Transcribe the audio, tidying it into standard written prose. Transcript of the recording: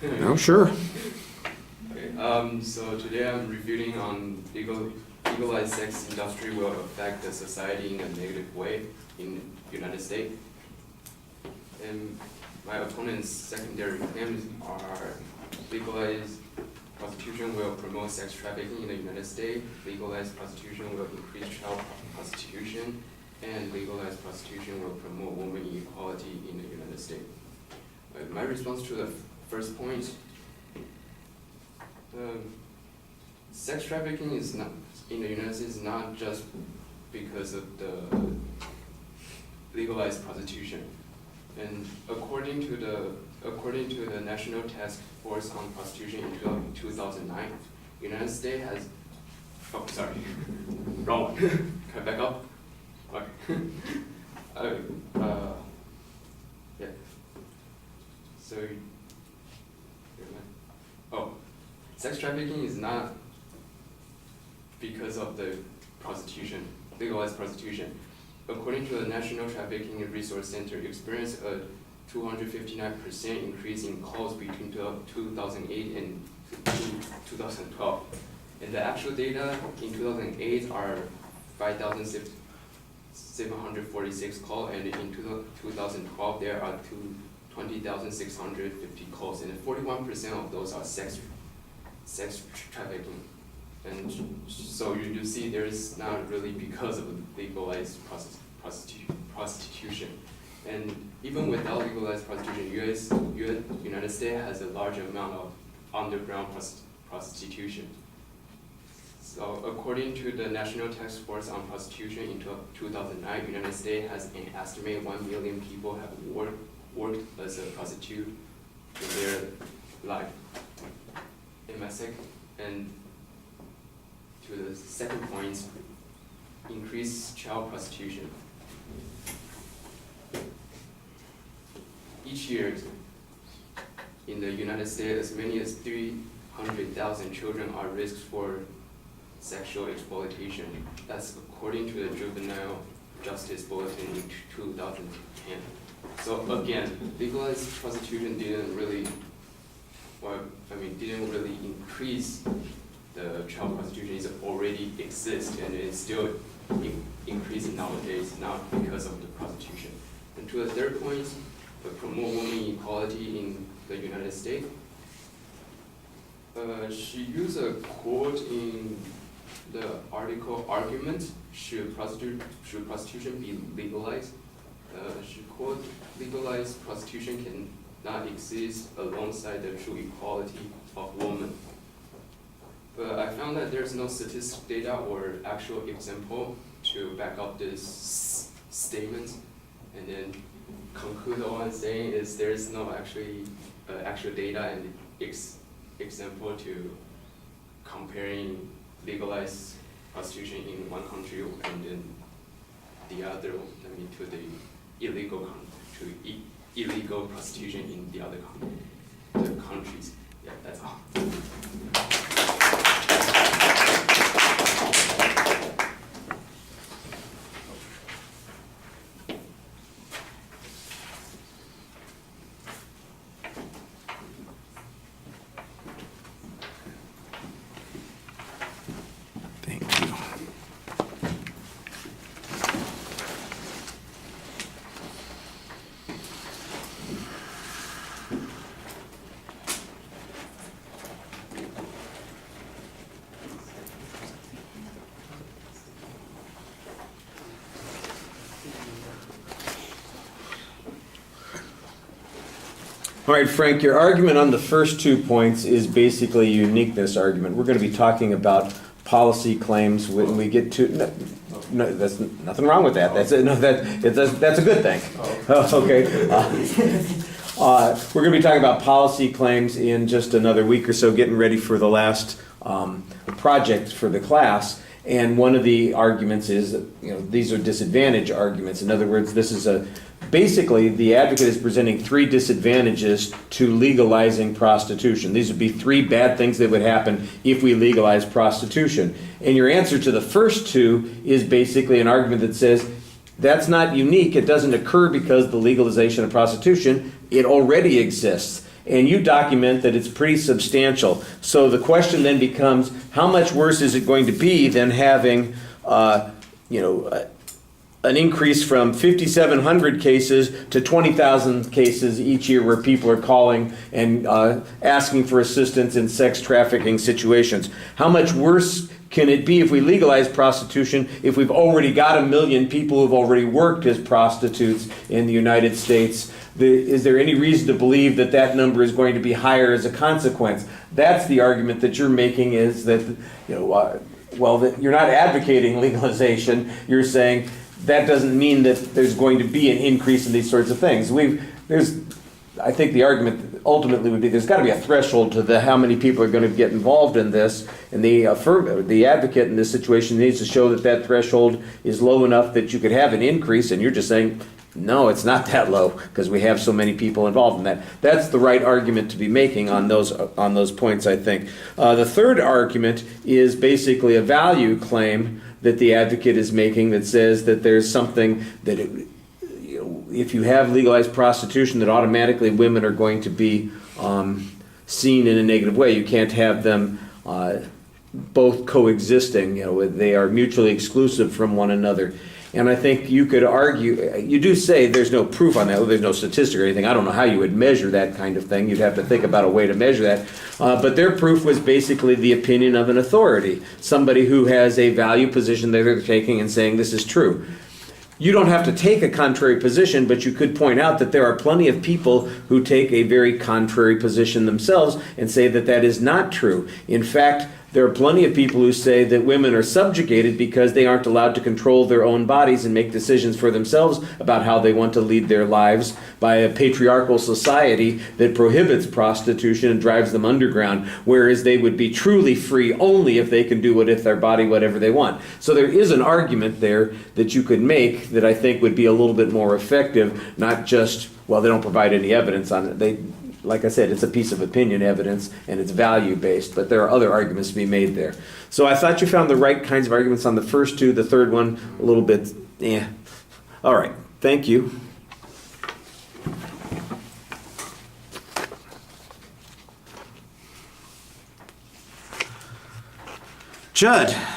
No, sure. Okay, so today I'm refuting on legalized sex industry will affect the society in a negative way in United States. And my opponent's secondary claims are legalized prostitution will promote sex trafficking in the United States, legalized prostitution will increase child prostitution, and legalized prostitution will promote women equality in the United States. My response to the first point, sex trafficking is not in the United States not just because of the legalized prostitution, and according to the National Task Force on Prostitution in 2009, United States has wrong one. Can I back up? Okay. Yeah. So, sex trafficking is not because of the prostitution, legalized prostitution. According to the National Trafficking Resource Center, experienced a 259% increase in calls between 2008 and 2012. And the actual data in 2008 are 5,746 calls, and in 2012 there are 20,650 calls, and 41% of those are sex trafficking. And so you see there's not really because of legalized prostitution. And even without legalized prostitution, United States has a large amount of underground prostitution. So according to the National Task Force on Prostitution in 2009, United States has an estimated 1 million people have worked as a prostitute in their life. In my and to the second point, increase child prostitution. Each year, in the United States, as many as 300,000 children are risked for sexual exploitation. That's according to the Juvenile Justice Bulletin in 2010. So again, legalized prostitution didn't really increase the child prostitution. It already exists, and it's still increasing nowadays, not because of the prostitution. And to the third point, promote women equality in the United States. She used a quote in the article argument, should prostitution be legalized? She quote, legalized prostitution cannot exist alongside the true equality of women. But I found that there's no statistic data or actual example to back up this statement, and then conclude all I'm saying is there's no actual data and example to comparing legalized prostitution in one country and then the other, to the illegal prostitution in the other countries. Yeah, that's all. All right, Frank, your argument on the first 2 points is basically a uniqueness argument. We're going to be talking about policy claims when we get to... No, there's nothing wrong with that. That's a good thing. Okay. We're going to be talking about policy claims in just another week or so, getting ready for the last project for the class. And one of the arguments is that, these are disadvantage arguments. In other words, this is basically the advocate is presenting 3 disadvantages to legalizing prostitution. These would be 3 bad things that would happen if we legalize prostitution. And your answer to the first 2 is basically an argument that says that's not unique. It doesn't occur because the legalization of prostitution, it already exists. and you document that it's pretty substantial. So the question then becomes, how much worse is it going to be than having, an increase from 5,700 cases to 20,000 cases each year where people are calling and asking for assistance in sex trafficking situations? How much worse can it be if we legalize prostitution if we've already got 1 million people who've already worked as prostitutes in the United States? Is there any reason to believe that that number is going to be higher as a consequence? That's the argument that you're making, is that, that you're not advocating legalization. You're saying that doesn't mean that there's going to be an increase in these sorts of things. I think the argument ultimately would be there's got to be a threshold to how many people are going to get involved in this, and the advocate in this situation needs to show that that threshold is low enough that you could have an increase, and you're just saying, no, it's not that low because we have so many people involved in that. That's the right argument to be making on those points, I think. The third argument is basically a value claim that the advocate is making that says that there's something that if you have legalized prostitution, that automatically women are going to be seen in a negative way. You can't have them both coexisting. They are mutually exclusive from one another. And I think you could argue, you do say there's no proof on that, there's no statistic or anything. I don't know how you would measure that kind of thing. You'd have to think about a way to measure that. But their proof was basically the opinion of an authority, somebody who has a value position that they're taking and saying this is true. You don't have to take a contrary position, but you could point out that there are plenty of people who take a very contrary position themselves and say that that is not true. In fact, there are plenty of people who say that women are subjugated because they aren't allowed to control their own bodies and make decisions for themselves about how they want to lead their lives by a patriarchal society that prohibits prostitution and drives them underground, whereas they would be truly free only if they can do with their body whatever they want. So there is an argument there that you could make that I think would be a little bit more effective, not just, well, they don't provide any evidence on it. Like I said, it's a piece of opinion evidence, and it's value-based, but there are other arguments to be made there. So I thought you found the right kinds of arguments on the first two. The third one, a little bit, All right, thank you. Judd.